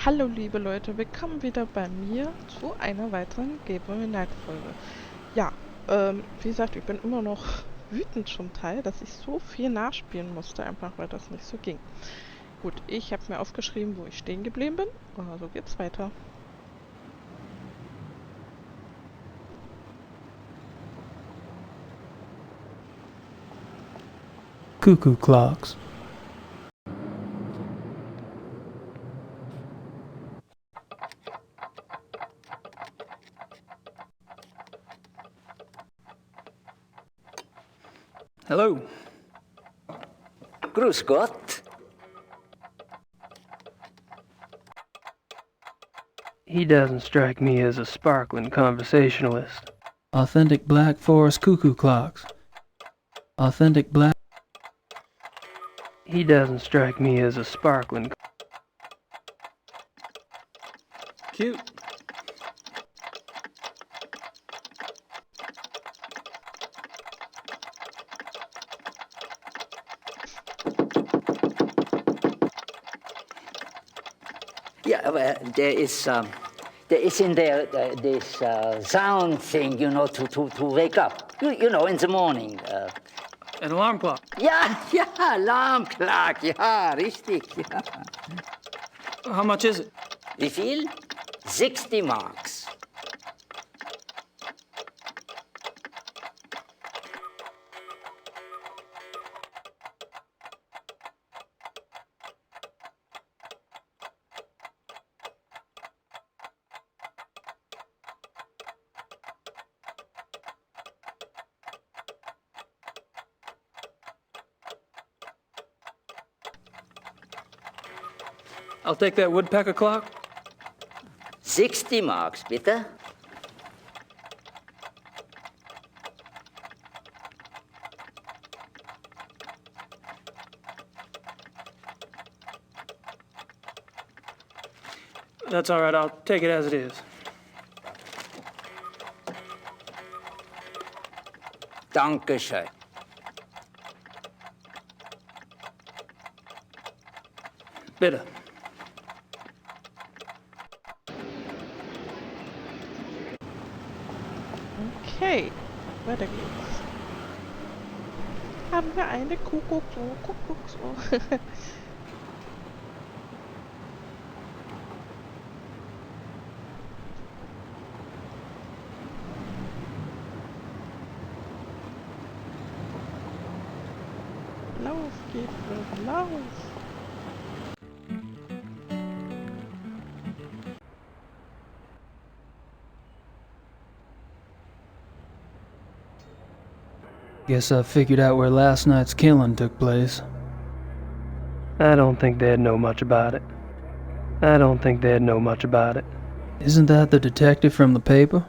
Hallo liebe Leute, willkommen wieder bei mir zu einer weiteren Gabriel Knight Folge. Ja, wie gesagt, ich bin immer noch wütend zum Teil, dass ich so viel nachspielen musste, einfach weil das nicht so ging. Gut, ich habe mir aufgeschrieben, wo ich stehen geblieben bin, und so geht's weiter. Cuckoo clocks. Hello. Grüß Gott. He doesn't strike me as a sparkling conversationalist. Authentic Black Forest cuckoo clocks. Authentic black. He doesn't strike me as a sparkling. Cute. Yeah, well, there is in there this sound thing, you know, to wake up. You know, in the morning. An alarm clock. Ja, alarm clock. Ja, richtig. Ja. How much is it? Wie viel? 60 marks. I'll take that woodpecker clock. 60 marks, bitte. That's all right. I'll take it as it is. Dankeschön. Bitte. Okay, weiter geht's. Haben wir eine Kuckucksuhr. Lauf, Gabriel, lauf! Guess I figured out where last night's killing took place. I don't think they'd know much about it. Isn't that the detective from the paper?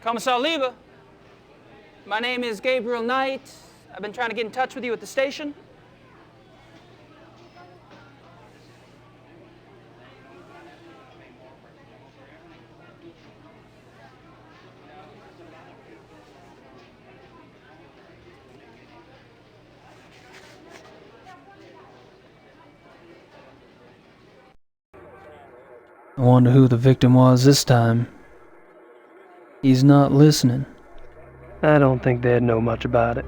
Commissar Lieber. My name is Gabriel Knight. I've been trying to get in touch with you at the station. I wonder who the victim was this time. He's not listening. I don't think they'd know much about it.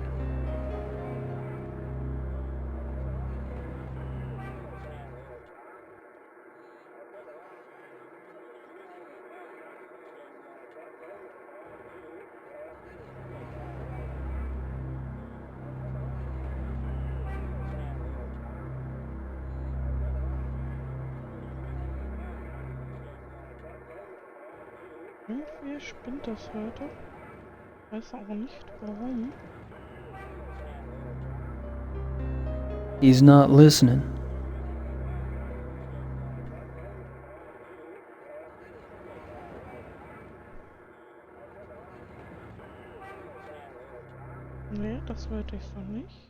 Irgendwie spinnt das heute. Weiß auch nicht warum. He's not listening. Nee, das wollte ich so nicht.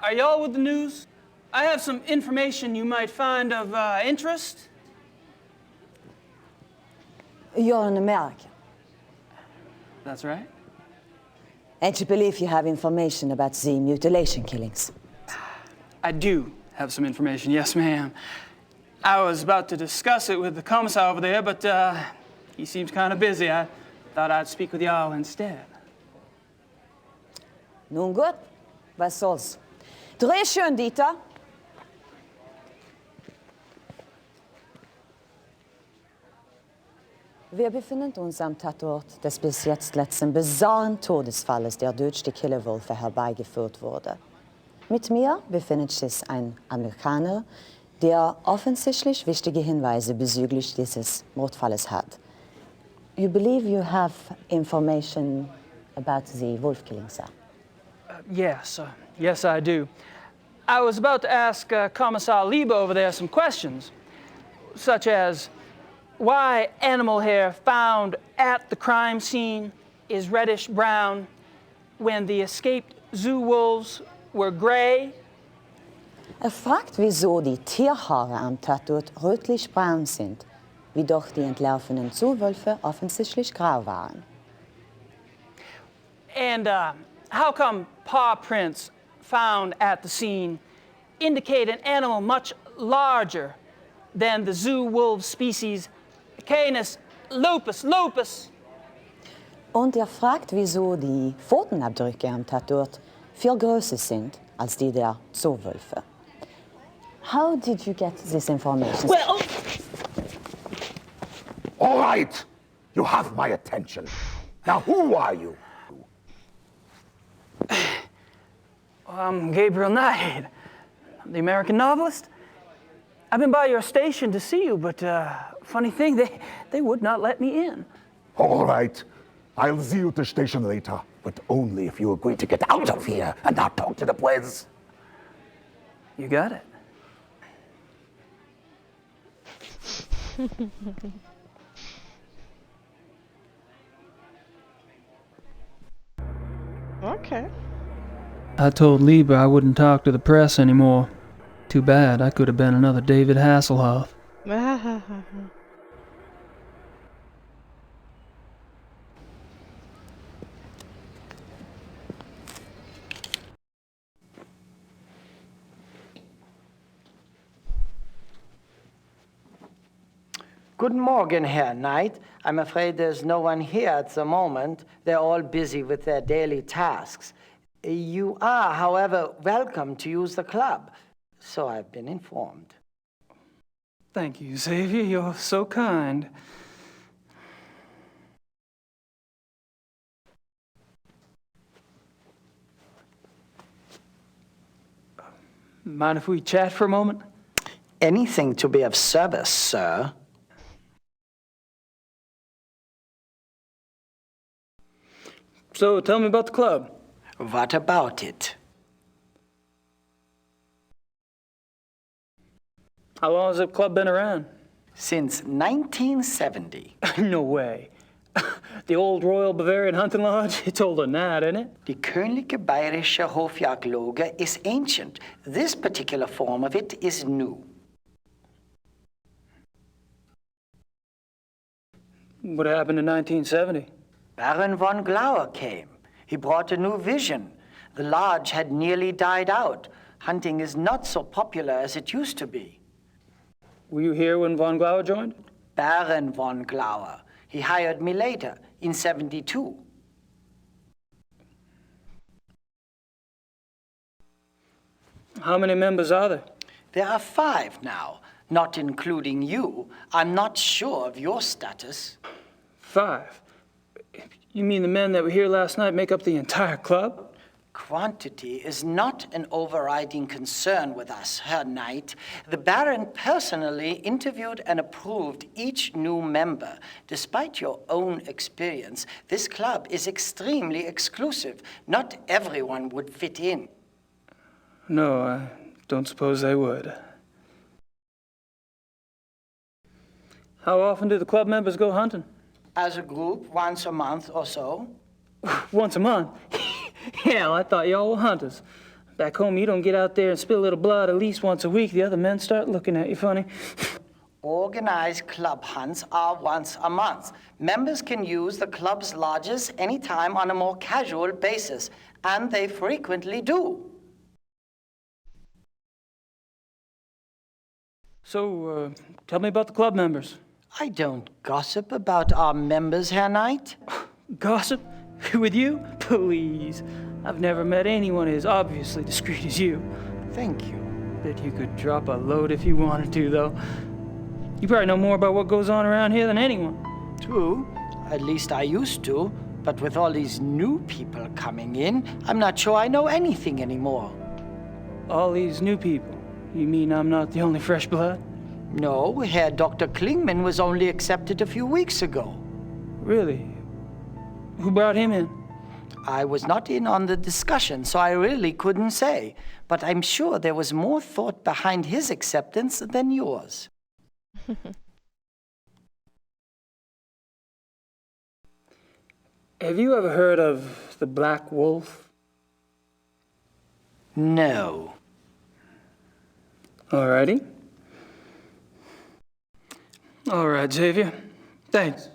Are y'all with the news? I have some information you might find of interest. You're an American, That's right. and you believe you have information about the mutilation killings. I do have some information, yes, ma'am. I was about to discuss it with the commissar over there, but he seems kind of busy. I thought I'd speak with y'all instead. Nun gut, was soll's. Dreh schön, Dieter. Wir befinden uns am Tatort des bis jetzt letzten bizarren Todesfalles, der durch die Killerwölfe herbeigeführt wurde. Mit mir befindet sich ein Amerikaner, der offensichtlich wichtige Hinweise bezüglich dieses Mordfalles hat. You believe you have information about the wolf killing, sir? Yes, I do. I was about to ask Commissar Liebe over there some questions, such as why animal hair found at the crime scene is reddish-brown when the escaped zoo wolves were gray. Fragt, wieso die Tierhaare am Tatort rötlich-braun sind, wie doch die entlaufenen Zoowölfe offensichtlich grau waren. And how come paw prints found at the scene indicate an animal much larger than the zoo wolf species Canis lupus? Und fragt, wieso die Pfotenabdrücke am Tatort viel größer sind als die der Zoowölfe. How did you get this information? Well, All right, you have my attention. Now, who are you? I'm Gabriel Knight, I'm the American novelist. I've been by your station to see you, but funny thing, they would not let me in. All right, I'll see you at the station later, but only if you agree to get out of here and not talk to the boys. You got it. Okay. I told Lieber I wouldn't talk to the press anymore. Too bad, I could have been another David Hasselhoff. Guten Morgen, Herr Knight. I'm afraid there's no one here at the moment. They're all busy with their daily tasks. You are, however, welcome to use the club, so I've been informed. Thank you, Xavier. You're so kind. Mind if we chat for a moment? Anything to be of service, sir. So tell me about the club. What about it? How long has the club been around? Since 1970. No way. The old Royal Bavarian Hunting Lodge? It's older than that, isn't it? Die Königliche Bayerische Hofjagdloge is ancient. This particular form of it is new. What happened in 1970? Baron von Glauer came. He brought a new vision. The lodge had nearly died out. Hunting is not so popular as it used to be. Were you here when von Glauer joined? Baron von Glauer. He hired me later, in 72. How many members are there? There are 5 now, not including you. I'm not sure of your status. 5? You mean the men that were here last night make up the entire club? Quantity is not an overriding concern with us, Herr Knight. The Baron personally interviewed and approved each new member. Despite your own experience, this club is extremely exclusive. Not everyone would fit in. No, I don't suppose they would. How often do the club members go hunting? As a group, once a month or so. Once a month? Hell, I thought y'all were hunters. Back home, you don't get out there and spill a little blood at least once a week. The other men start looking at you funny. Organized club hunts are once a month. Members can use the club's lodges anytime on a more casual basis, and they frequently do. So, tell me about the club members. I don't gossip about our members, Herr Knight. Gossip? With you? Please. I've never met anyone as obviously discreet as you. Thank you. Bet you could drop a load if you wanted to, though. You probably know more about what goes on around here than anyone. True. At least I used to. But with all these new people coming in, I'm not sure I know anything anymore. All these new people? You mean I'm not the only fresh blood? No, Herr Dr. Klingman was only accepted a few weeks ago. Really? Who brought him in? I was not in on the discussion, so I really couldn't say. But I'm sure there was more thought behind his acceptance than yours. Have you ever heard of the Black Wolf? No. Alrighty. All right, Xavier. Thanks.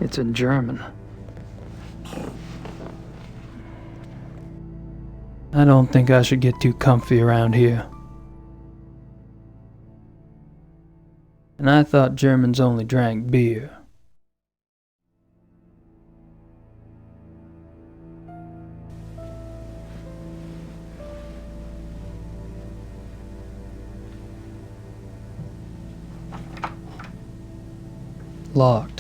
It's in German. I don't think I should get too comfy around here. And I thought Germans only drank beer. Locked.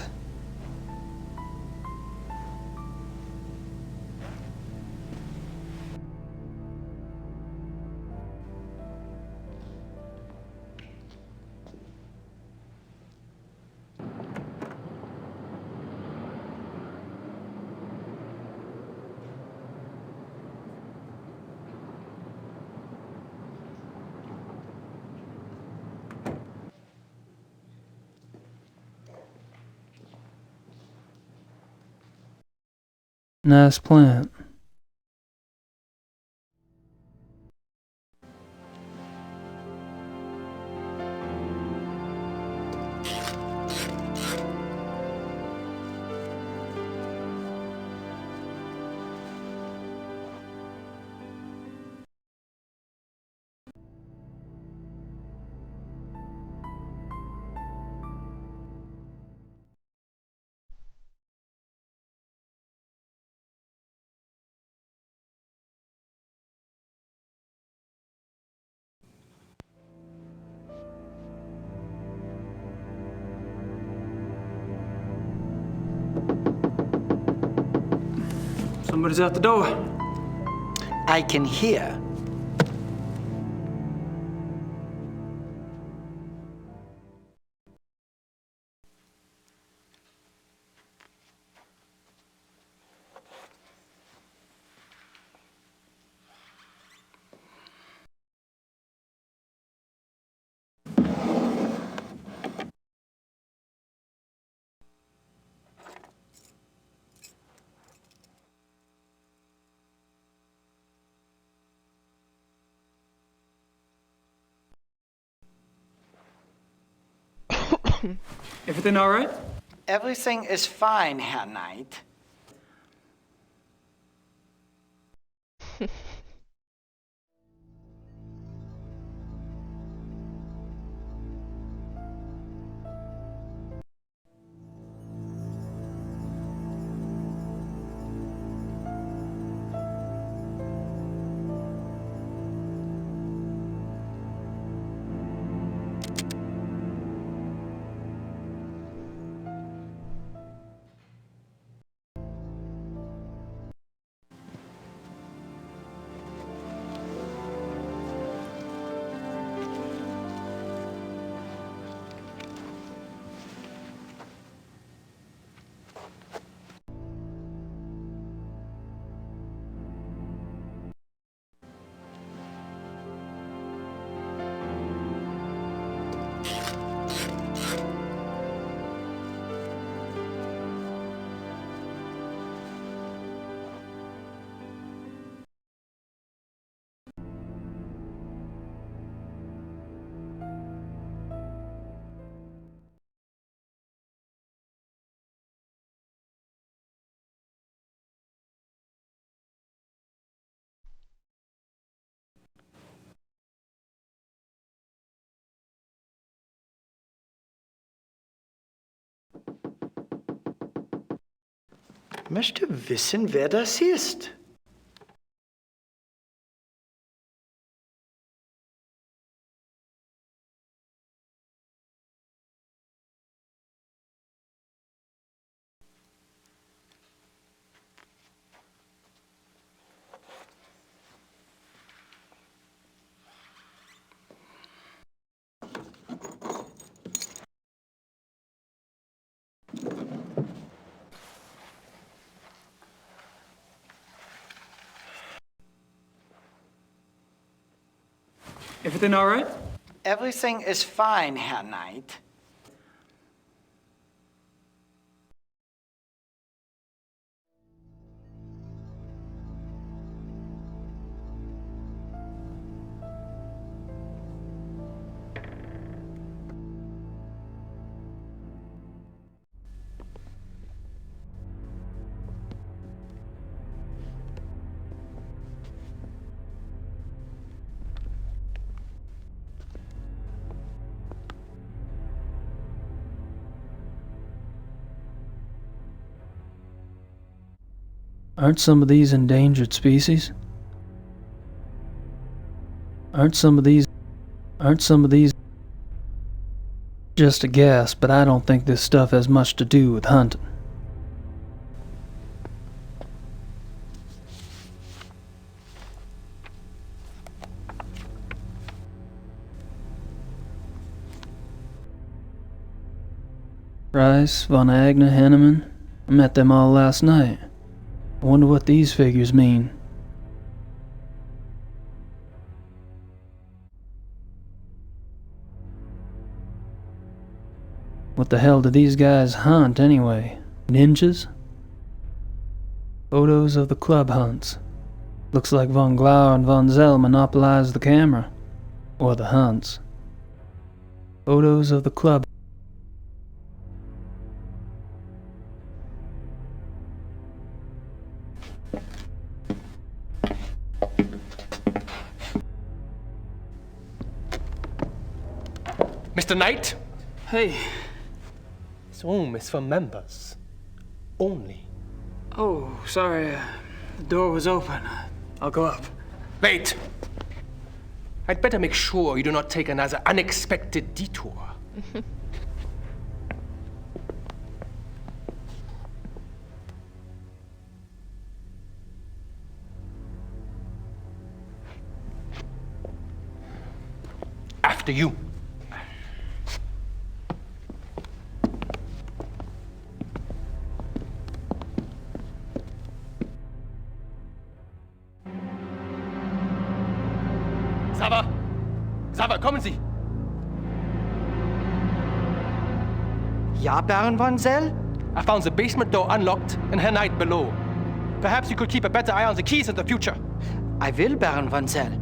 Nice plant. Somebody's at the door. I can hear. Everything all right? Everything is fine, Herr Knight. möchte wissen, wer das ist. Everything all right? Everything is fine, Herr Knight. Aren't some of these endangered species? Aren't some of these... Just a guess, but I don't think this stuff has much to do with hunting. Rice, Von Agner, Henneman. I met them all last night. I wonder what these figures mean. What the hell do these guys hunt anyway? Ninjas? Photos of the club hunts. Looks like von Glauer and von Zell monopolized the camera. Or the hunts. Photos of the club. Mr. Knight? Hey. This room is for members. Only. Oh, sorry. The door was open. I'll go up. Wait! I'd better make sure you do not take another unexpected detour. After you. Sava, kommen Sie! Ja, Baron von Zell? I found the basement door unlocked and Herr Knight below. Perhaps you could keep a better eye on the keys in the future. I will, Baron von Zell.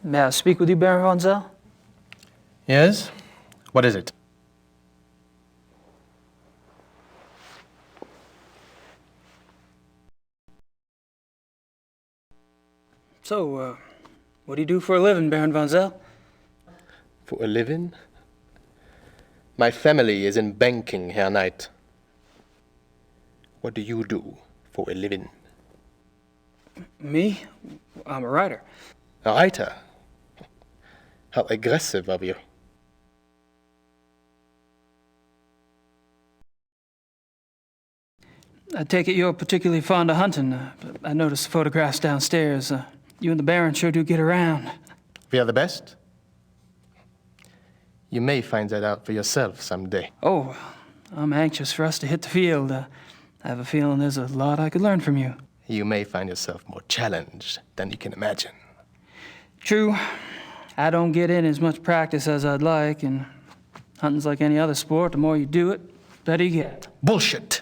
May I speak with you, Baron von Zell? Yes? What is it? So, what do you do for a living, Baron von Zell? For a living? My family is in banking, Herr Knight. What do you do for a living? Me? I'm a writer. A writer? How aggressive of you. I take it you're particularly fond of hunting. I noticed the photographs downstairs. You and the Baron sure do get around. We are the best? You may find that out for yourself someday. Oh, I'm anxious for us to hit the field. I have a feeling there's a lot I could learn from you. You may find yourself more challenged than you can imagine. True. I don't get in as much practice as I'd like, and hunting's like any other sport. The more you do it, the better you get. Bullshit.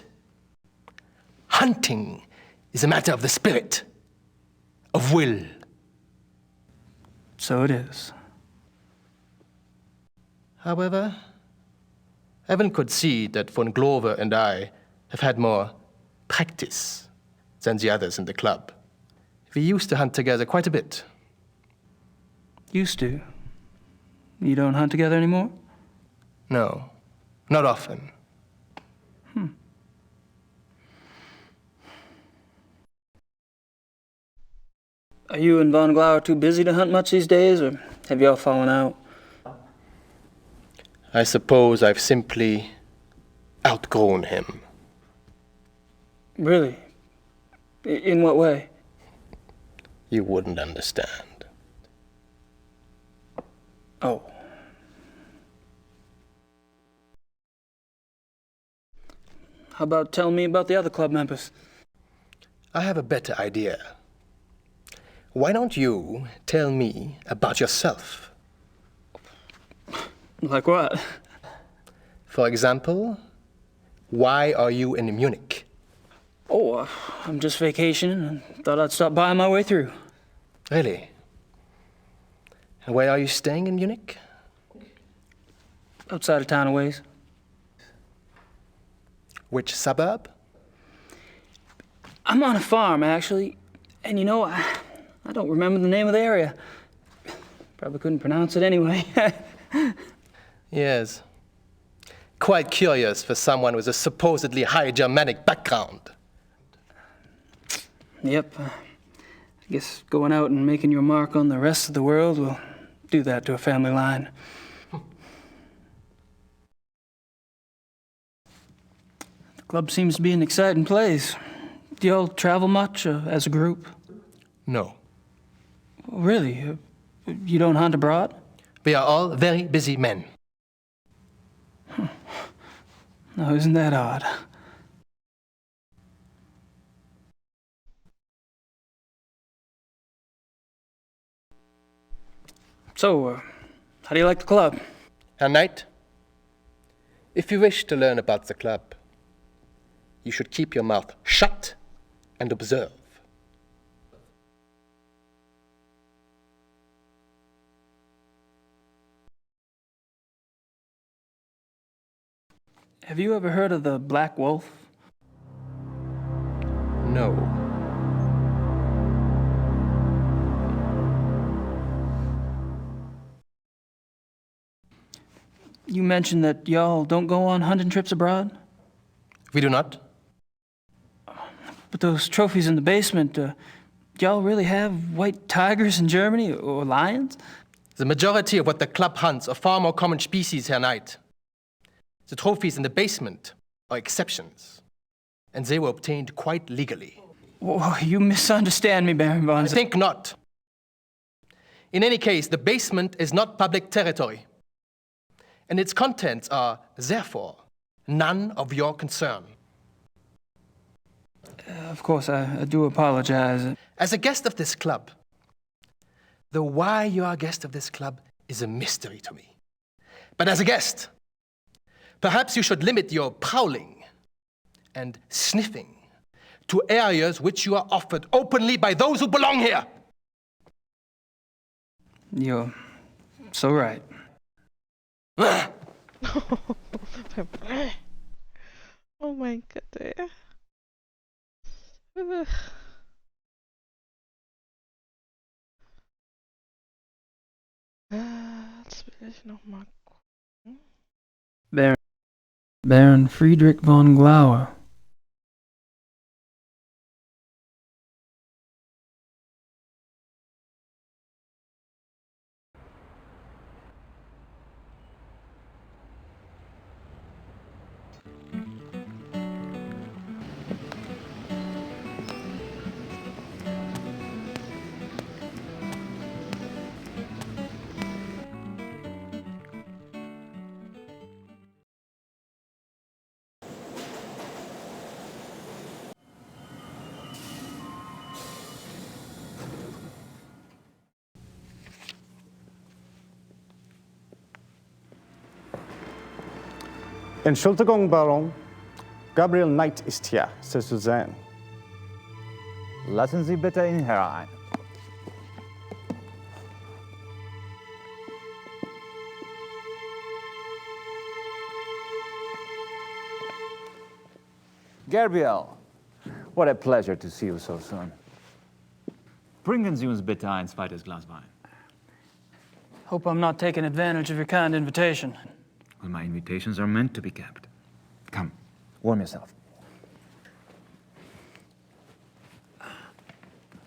Hunting is a matter of the spirit, of will. So it is. However, Evan could see that von Glover and I have had more practice than the others in the club. We used to hunt together quite a bit. Used to. You don't hunt together anymore? No, not often. Are you and Von Glauer too busy to hunt much these days, or have y'all fallen out? I suppose I've simply outgrown him. Really? In what way? You wouldn't understand. Oh. How about telling me about the other club members? I have a better idea. Why don't you tell me about yourself? Like what? For example, why are you in Munich? Oh, I'm just vacationing and thought I'd stop by on my way through. Really? And where are you staying in Munich? Outside of town a ways. Which suburb? I'm on a farm, actually. And you know, I don't remember the name of the area. Probably couldn't pronounce it anyway. Yes. Quite curious for someone with a supposedly high Germanic background. Yep. I guess going out and making your mark on the rest of the world will do that to a family line. The club seems to be an exciting place. Do y'all travel much as a group? No. Really? You don't hunt abroad? We are all very busy men. No, isn't that odd? So, how do you like the club? Herr Knight, if you wish to learn about the club, you should keep your mouth shut and observe. Have you ever heard of the Black Wolf? No. You mentioned that y'all don't go on hunting trips abroad? We do not. But those trophies in the basement, y'all really have white tigers in Germany or lions? The majority of what the club hunts are far more common species, Herr Knight. The trophies in the basement are exceptions, and they were obtained quite legally. Whoa, you misunderstand me, Baron von... I think not. In any case, the basement is not public territory, and its contents are, therefore, none of your concern. Of course, I do apologize. As a guest of this club, the why you are a guest of this club is a mystery to me. But as a guest, perhaps you should limit your prowling and sniffing to areas which you are offered openly by those who belong here. You're so right. Oh mein Gott, ey. Jetzt will ich noch mal gucken. Baron Friedrich von Glauer. Entschuldigung, Baron. Gabriel Knight ist hier, Sie zu sehen. Lassen Sie bitte ihn herein. Gabriel, what a pleasure to see you so soon. Bringen Sie uns bitte ein zweites Glas Wein. Hope I'm not taking advantage of your kind invitation. Well, my invitations are meant to be kept. Come, warm yourself.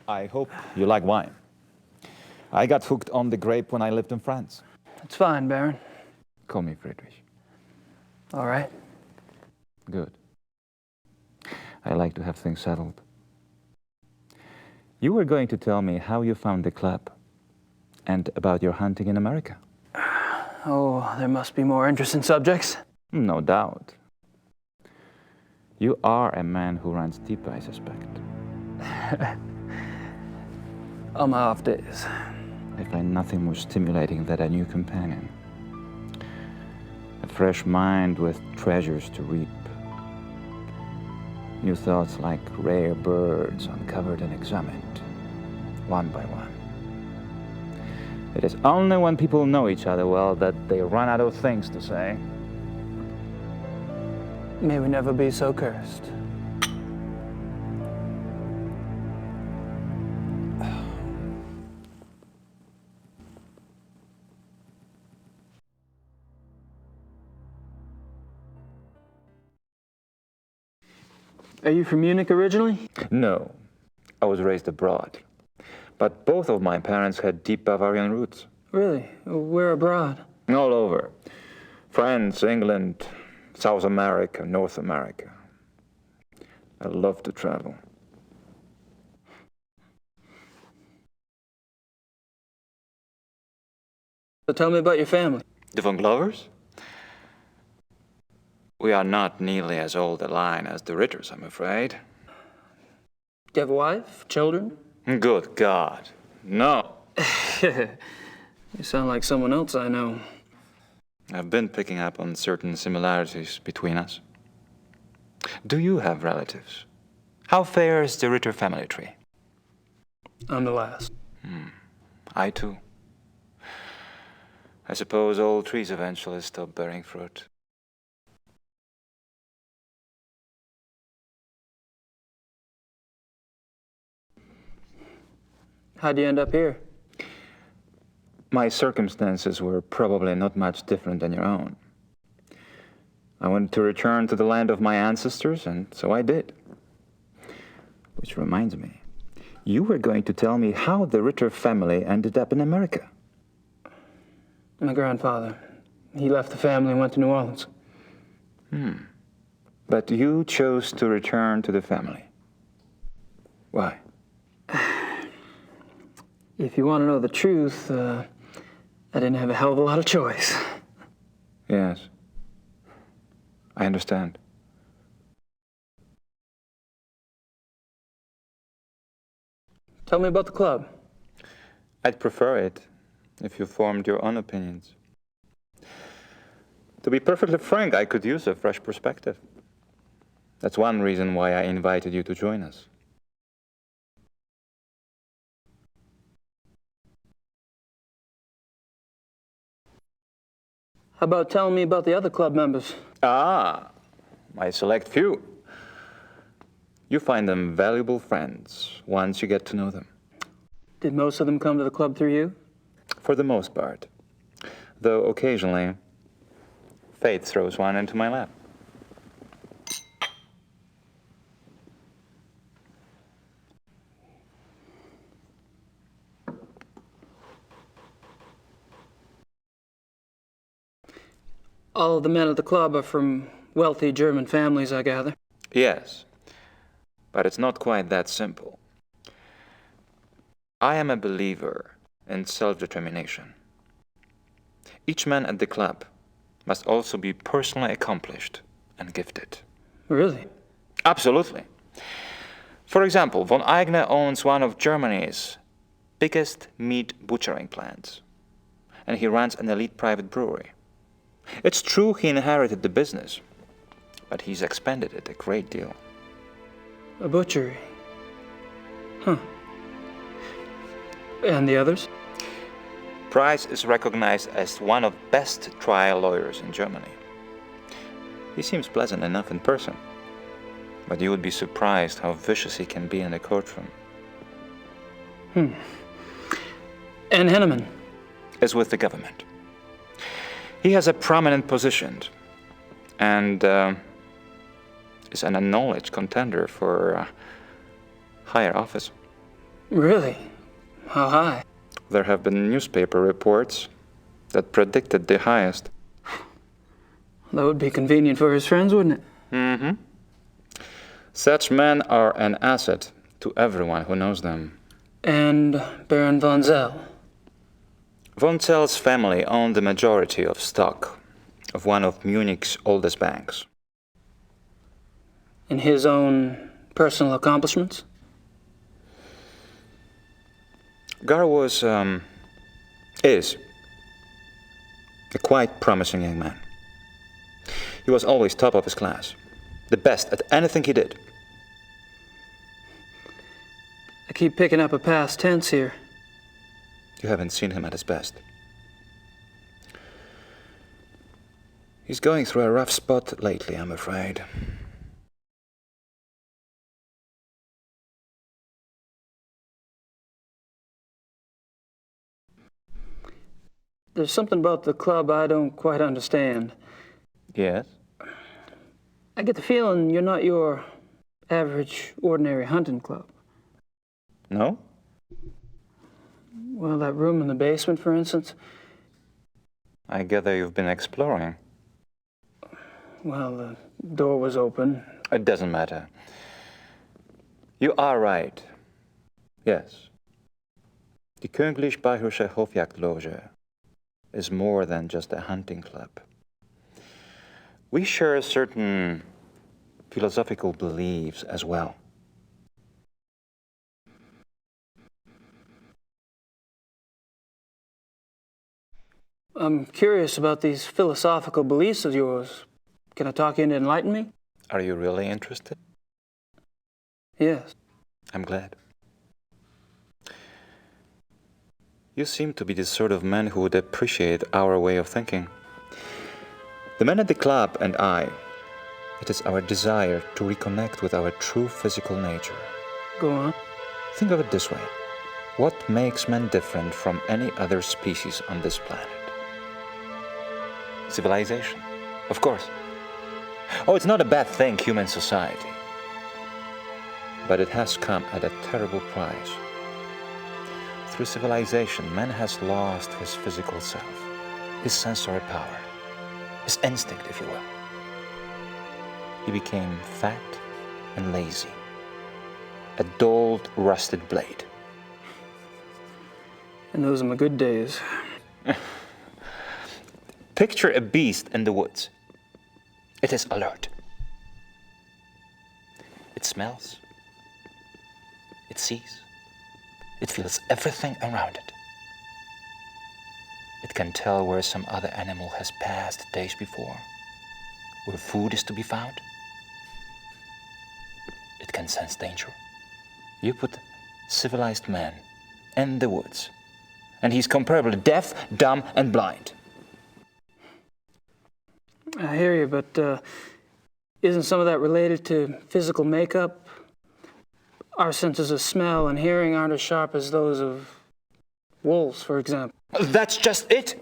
I hope you like wine. I got hooked on the grape when I lived in France. It's fine, Baron. Call me Friedrich. All right. Good. I like to have things settled. You were going to tell me how you found the club and about your hunting in America. Oh, there must be more interesting subjects. No doubt. You are a man who runs deep, I suspect. On my off days. I find nothing more stimulating than a new companion. A fresh mind with treasures to reap. New thoughts like rare birds uncovered and examined, one by one. It is only when people know each other well that they run out of things to say. May we never be so cursed. Are you from Munich originally? No, I was raised abroad. But both of my parents had deep Bavarian roots. Really? Where abroad? All over. France, England, South America, North America. I love to travel. So tell me about your family. The Von Glovers? We are not nearly as old a line as the Ritters, I'm afraid. Do you have a wife? Children? Good God, no. You sound like someone else I know. I've been picking up on certain similarities between us. Do you have relatives? How fares the Ritter family tree? I'm the last. I too. I suppose all trees eventually stop bearing fruit. How'd you end up here? My circumstances were probably not much different than your own. I wanted to return to the land of my ancestors, and so I did. Which reminds me, you were going to tell me how the Ritter family ended up in America. My grandfather. He left the family and went to New Orleans. But you chose to return to the family. Why? If you want to know the truth, I didn't have a hell of a lot of choice. Yes. I understand. Tell me about the club. I'd prefer it if you formed your own opinions. To be perfectly frank, I could use a fresh perspective. That's one reason why I invited you to join us. How about telling me about the other club members? Ah, my select few. You find them valuable friends once you get to know them. Did most of them come to the club through you? For the most part. Though occasionally, fate throws one into my lap. All of the men at the club are from wealthy German families, I gather. Yes, but it's not quite that simple. I am a believer in self-determination. Each man at the club must also be personally accomplished and gifted. Really? Absolutely. For example, von Eigner owns one of Germany's biggest meat butchering plants, and he runs an elite private brewery. It's true he inherited the business, but he's expanded it a great deal. A butchery. Huh. And the others? Price is recognized as one of the best trial lawyers in Germany. He seems pleasant enough in person, but you would be surprised how vicious he can be in a courtroom. And Henneman? Is with the government. He has a prominent position and is an acknowledged contender for higher office. Really? How high? There have been newspaper reports that predicted the highest. That would be convenient for his friends, wouldn't it? Mm-hmm. Such men are an asset to everyone who knows them. And Baron von Zell? Von Zell's family owned the majority of stock of one of Munich's oldest banks. In his own personal accomplishments? Gar is a quite promising young man. He was always top of his class, the best at anything he did. I keep picking up a past tense here. You haven't seen him at his best. He's going through a rough spot lately, I'm afraid. There's something about the club I don't quite understand. Yes? I get the feeling you're not your average, ordinary hunting club. No? Well, that room in the basement, for instance. I gather you've been exploring. Well, the door was open. It doesn't matter. You are right. Yes. Die Königlich-Bayerische Hofjagdloge is more than just a hunting club. We share certain philosophical beliefs as well. I'm curious about these philosophical beliefs of yours. Can I talk you into enlighten me? Are you really interested? Yes. I'm glad. You seem to be the sort of man who would appreciate our way of thinking. The men at the club and I, it is our desire to reconnect with our true physical nature. Go on. Think of it this way. What makes man different from any other species on this planet? Civilization, of course. Oh, it's not a bad thing, human society. But it has come at a terrible price. Through civilization, man has lost his physical self, his sensory power, his instinct, if you will. He became fat and lazy, a dulled, rusted blade. And those are my good days. Picture a beast in the woods. It is alert. It smells. It sees. It feels everything around it. It can tell where some other animal has passed days before, where food is to be found. It can sense danger. You put civilized man in the woods, and he's comparably deaf, dumb, and blind. I hear you, but isn't some of that related to physical makeup? Our senses of smell and hearing aren't as sharp as those of wolves, for example. That's just it.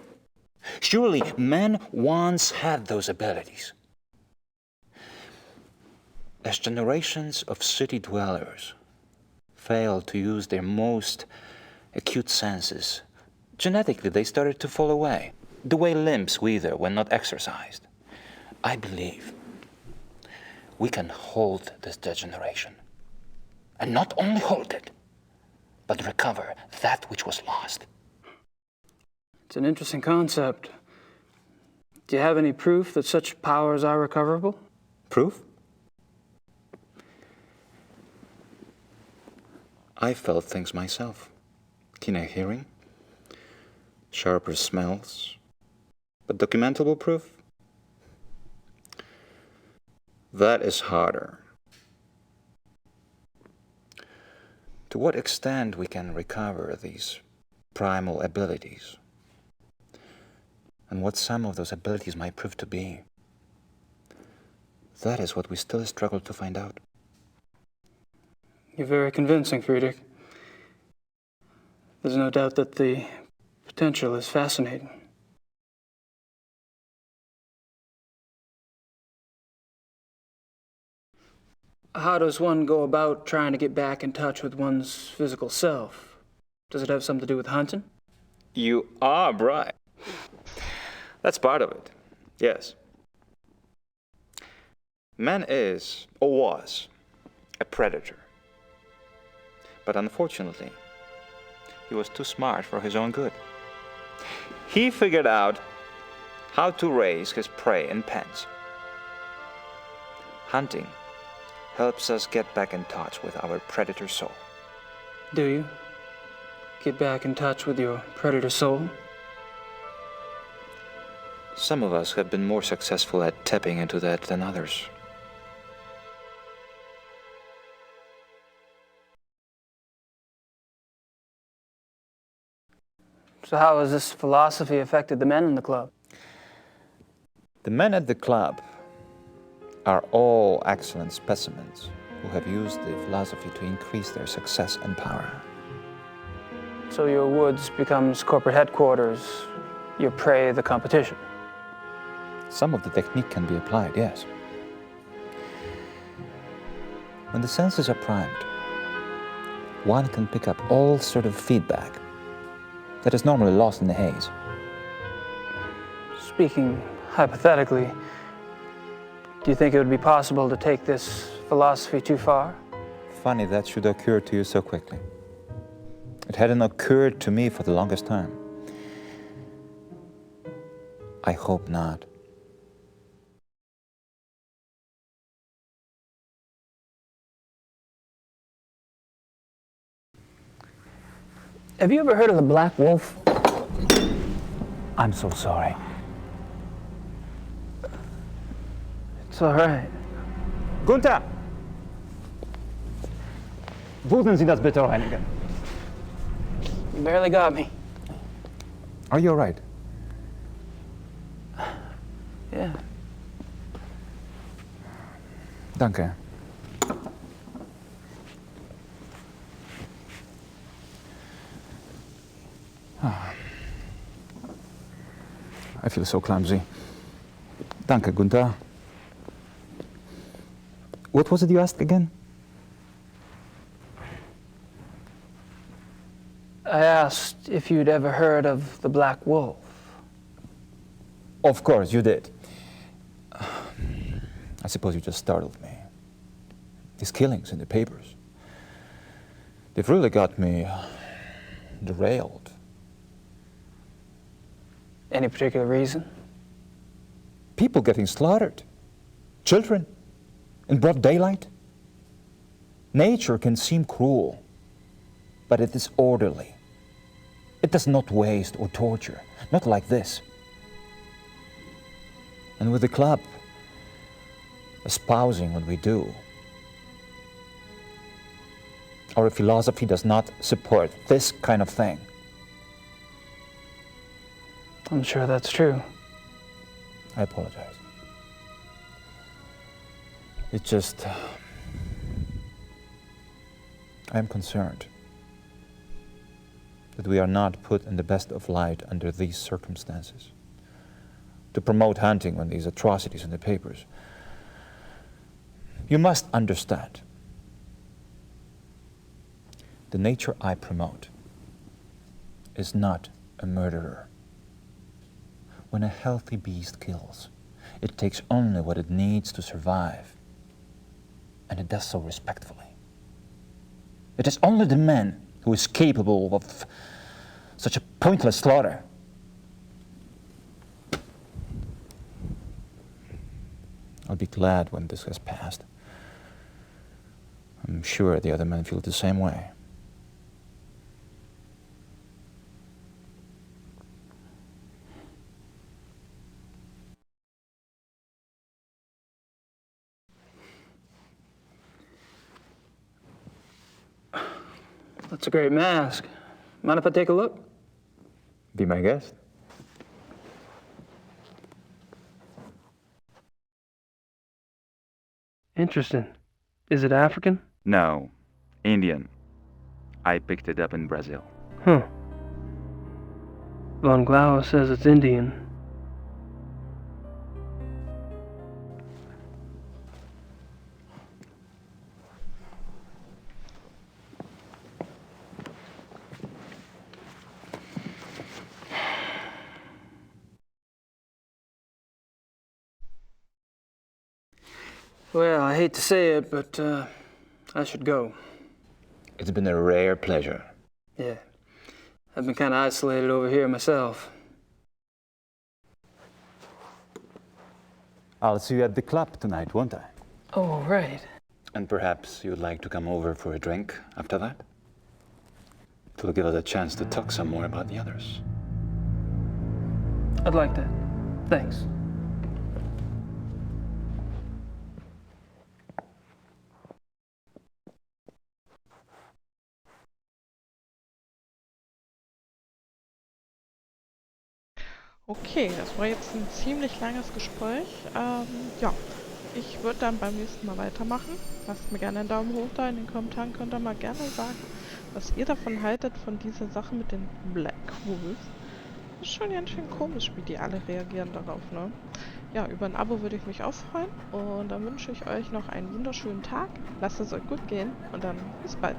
Surely man once had those abilities. As generations of city dwellers failed to use their most acute senses, genetically they started to fall away, the way limbs wither when not exercised. I believe we can hold this degeneration. And not only hold it, but recover that which was lost. It's an interesting concept. Do you have any proof that such powers are recoverable? Proof? I felt things myself. Keener hearing, sharper smells, but documentable proof? That is harder. To what extent we can recover these primal abilities, and what some of those abilities might prove to be, that is what we still struggle to find out. You're very convincing, Friedrich. There's no doubt that the potential is fascinating. How does one go about trying to get back in touch with one's physical self? Does it have something to do with hunting? You are right. That's part of it, yes. Man is, or was, a predator. But unfortunately, he was too smart for his own good. He figured out how to raise his prey in pens. Hunting helps us get back in touch with our predator soul. Do you? Get back in touch with your predator soul? Some of us have been more successful at tapping into that than others. So how has this philosophy affected the men in the club? The men at the club are all excellent specimens who have used the philosophy to increase their success and power. So your woods becomes corporate headquarters, your prey the competition. Some of the technique can be applied, yes. When the senses are primed, one can pick up all sort of feedback that is normally lost in the haze. Speaking hypothetically, do you think it would be possible to take this philosophy too far? Funny that should occur to you so quickly. It hadn't occurred to me for the longest time. I hope not. Have you ever heard of the Black Wolf? I'm so sorry. It's all right. Gunther! Würden Sie das bitte reinigen? You barely got me. Are you all right? Yeah. Danke. I feel so clumsy. Danke, Gunther. What was it you asked again? I asked if you'd ever heard of the Black Wolf. Of course, you did. I suppose you just startled me. These killings in the papers, they've really got me derailed. Any particular reason? People getting slaughtered. Children in broad daylight. Nature can seem cruel, but it is orderly. It does not waste or torture, not like this. And with the club espousing what we do, our philosophy does not support this kind of thing. I'm sure that's true. I apologize. It's just, I'm concerned that we are not put in the best of light under these circumstances. To promote hunting when these atrocities in the papers. You must understand, the nature I promote is not a murderer. When a healthy beast kills, it takes only what it needs to survive, and it does so respectfully. It is only the man who is capable of such a pointless slaughter. I'll be glad when this has passed. I'm sure the other men feel the same way. That's a great mask. Mind if I take a look? Be my guest. Interesting. Is it African? No, Indian. I picked it up in Brazil. Huh. Von Glauer says it's Indian. Well, I hate to say it, but I should go. It's been a rare pleasure. Yeah. I've been kind of isolated over here myself. I'll see you at the club tonight, won't I? Oh, right. And perhaps you'd like to come over for a drink after that? To give us a chance to talk some more about the others. I'd like that. Thanks. Okay, das war jetzt ein ziemlich langes Gespräch. Ja, ich würde dann beim nächsten Mal weitermachen. Lasst mir gerne einen Daumen hoch da. In den Kommentaren könnt ihr mal gerne sagen, was ihr davon haltet, von dieser Sache mit den Black Wolves. Das ist schon ganz schön komisch, wie die alle reagieren darauf, ne? Ja, über ein Abo würde ich mich auch freuen. Und dann wünsche ich euch noch einen wunderschönen Tag. Lasst es euch gut gehen und dann bis bald.